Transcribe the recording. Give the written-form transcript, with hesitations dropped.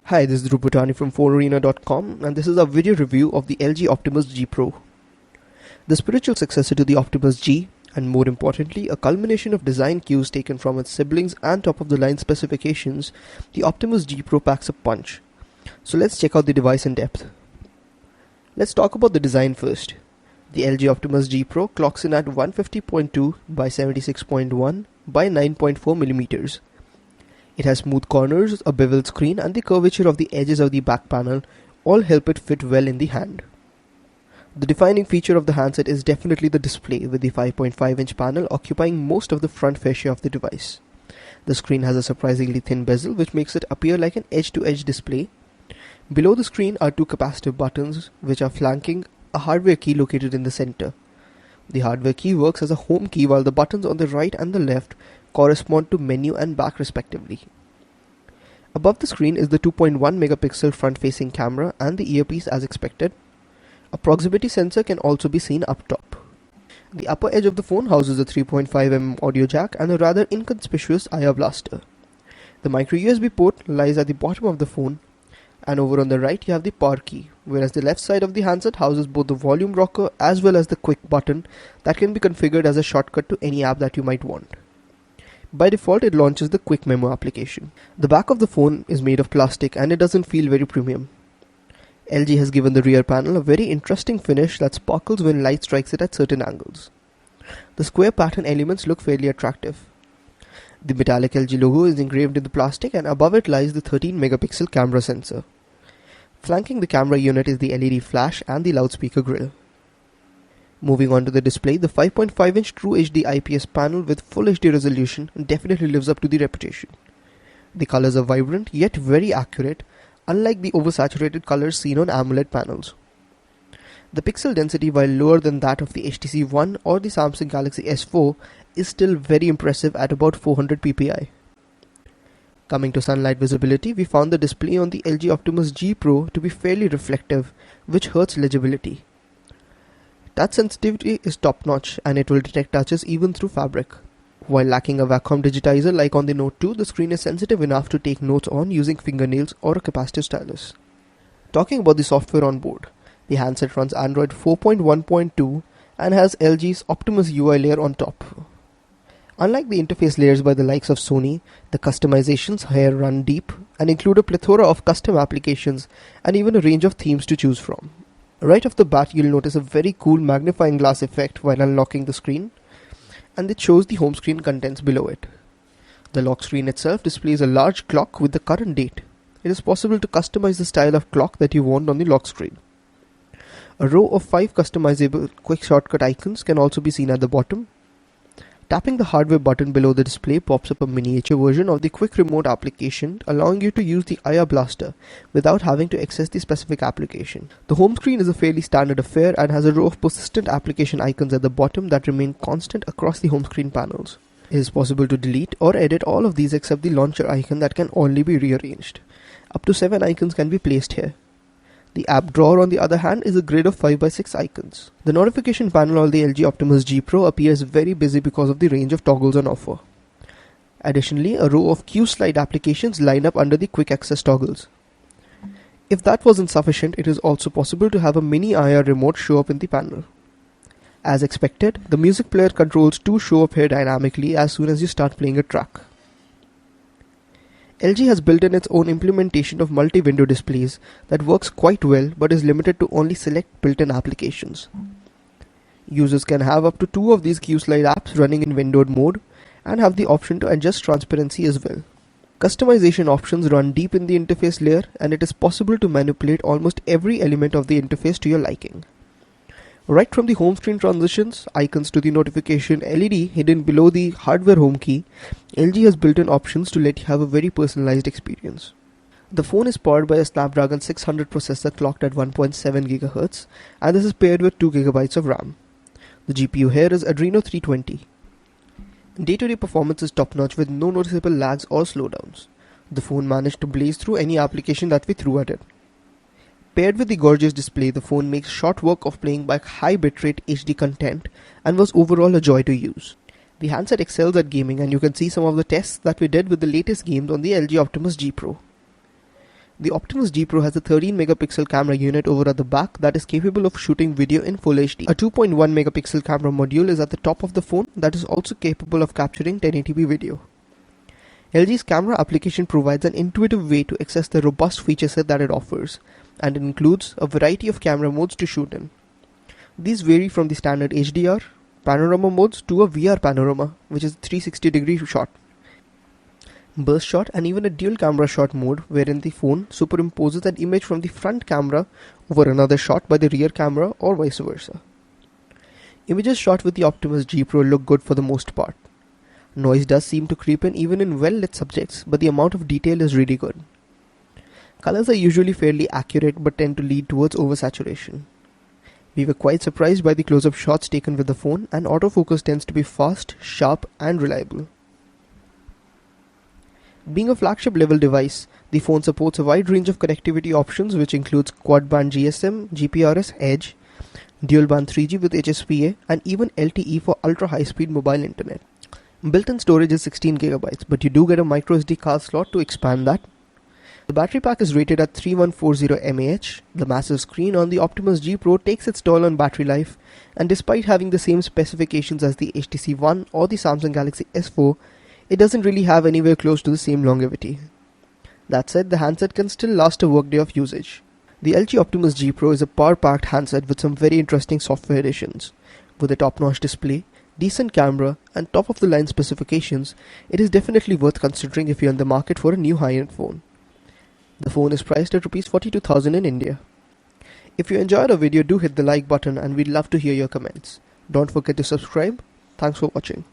Hi, this is Drupatani from PhoneArena.com, and this is a video review of the LG Optimus G Pro. The spiritual successor to the Optimus G, and more importantly, a culmination of design cues taken from its siblings and top-of-the-line specifications, the Optimus G Pro packs a punch. So let's check out the device in depth. Let's talk about the design first. The LG Optimus G Pro clocks in at 150.2 by 76.1 by 9.4 millimeters. It has smooth corners, a beveled screen, and the curvature of the edges of the back panel all help it fit well in the hand. The defining feature of the handset is definitely the display, with the 5.5-inch panel occupying most of the front fascia of the device. The screen has a surprisingly thin bezel, which makes it appear like an edge-to-edge display. Below the screen are two capacitive buttons, which are flanking a hardware key located in the center. The hardware key works as a home key, while the buttons on the right and the left correspond to menu and back respectively. Above the screen is the 2.1 megapixel front-facing camera and the earpiece as expected. A proximity sensor can also be seen up top. The upper edge of the phone houses a 3.5mm audio jack and a rather inconspicuous IR blaster. The micro USB port lies at the bottom of the phone, and over on the right you have the power key, whereas the left side of the handset houses both the volume rocker as well as the quick button that can be configured as a shortcut to any app that you might want. By default, it launches the Quick Memo application. The back of the phone is made of plastic and it doesn't feel very premium. LG has given the rear panel a very interesting finish that sparkles when light strikes it at certain angles. The square pattern elements look fairly attractive. The metallic LG logo is engraved in the plastic, and above it lies the 13 megapixel camera sensor. Flanking the camera unit is the LED flash and the loudspeaker grille. Moving on to the display, the 5.5-inch True HD IPS panel with Full HD resolution definitely lives up to the reputation. The colors are vibrant yet very accurate, unlike the oversaturated colors seen on AMOLED panels. The pixel density, while lower than that of the HTC One or the Samsung Galaxy S4, is still very impressive at about 400 ppi. Coming to sunlight visibility, we found the display on the LG Optimus G Pro to be fairly reflective, which hurts legibility. Touch sensitivity is top-notch, and it will detect touches even through fabric. While lacking a Wacom digitizer like on the Note 2, the screen is sensitive enough to take notes on using fingernails or a capacitive stylus. Talking about the software on board, the handset runs Android 4.1.2 and has LG's Optimus UI layer on top. Unlike the interface layers by the likes of Sony, the customizations here run deep and include a plethora of custom applications and even a range of themes to choose from. Right off the bat, you'll notice a very cool magnifying glass effect while unlocking the screen, and it shows the home screen contents below it. The lock screen itself displays a large clock with the current date. It is possible to customize the style of clock that you want on the lock screen. A row of 5 customizable quick shortcut icons can also be seen at the bottom. Tapping the hardware button below the display pops up a miniature version of the quick remote application, allowing you to use the IR blaster without having to access the specific application. The home screen is a fairly standard affair and has a row of persistent application icons at the bottom that remain constant across the home screen panels. It is possible to delete or edit all of these except the launcher icon that can only be rearranged. Up to 7 icons can be placed here. The app drawer, on the other hand, is a grid of 5x6 icons. The notification panel on the LG Optimus G Pro appears very busy because of the range of toggles on offer. Additionally, a row of Q-Slide applications line up under the quick access toggles. If that wasn't sufficient, it is also possible to have a mini IR remote show up in the panel. As expected, the music player controls do show up here dynamically as soon as you start playing a track. LG has built in its own implementation of multi-window displays that works quite well but is limited to only select built-in applications. Users can have up to 2 of these Q-Slide apps running in windowed mode and have the option to adjust transparency as well. Customization options run deep in the interface layer, and it is possible to manipulate almost every element of the interface to your liking. Right from the home screen transitions, icons to the notification LED hidden below the hardware home key, LG has built in options to let you have a very personalized experience. The phone is powered by a Snapdragon 600 processor clocked at 1.7 GHz, and this is paired with 2 GB of RAM. The GPU here is Adreno 320. Day-to-day performance is top-notch with no noticeable lags or slowdowns. The phone managed to blaze through any application that we threw at it. Paired with the gorgeous display, the phone makes short work of playing back high bitrate HD content and was overall a joy to use. The handset excels at gaming, and you can see some of the tests that we did with the latest games on the LG Optimus G Pro. The Optimus G Pro has a 13 megapixel camera unit over at the back that is capable of shooting video in Full HD. A 2.1 megapixel camera module is at the top of the phone that is also capable of capturing 1080p video. LG's camera application provides an intuitive way to access the robust feature set that it offers, and it includes a variety of camera modes to shoot in. These vary from the standard HDR, panorama modes to a VR panorama, which is a 360-degree shot, burst shot, and even a dual camera shot mode wherein the phone superimposes an image from the front camera over another shot by the rear camera or vice versa. Images shot with the Optimus G Pro look good for the most part. Noise does seem to creep in even in well-lit subjects, but the amount of detail is really good. Colors are usually fairly accurate but tend to lead towards oversaturation. We were quite surprised by the close-up shots taken with the phone, and autofocus tends to be fast, sharp, and reliable. Being a flagship level device, the phone supports a wide range of connectivity options which includes quad-band GSM, GPRS, Edge, dual-band 3G with HSPA, and even LTE for ultra-high-speed mobile internet. Built-in storage is 16GB, but you do get a microSD card slot to expand that. The battery pack is rated at 3140 mAh. The massive screen on the Optimus G Pro takes its toll on battery life, and despite having the same specifications as the HTC One or the Samsung Galaxy S4, it doesn't really have anywhere close to the same longevity. That said, the handset can still last a workday of usage. The LG Optimus G Pro is a power-packed handset with some very interesting software additions. With a top-notch display, decent camera, and top-of-the-line specifications, it is definitely worth considering if you're in the market for a new high-end phone. The phone is priced at Rs 42,000 in India. If you enjoyed our video, do hit the like button and we'd love to hear your comments. Don't forget to subscribe. Thanks for watching.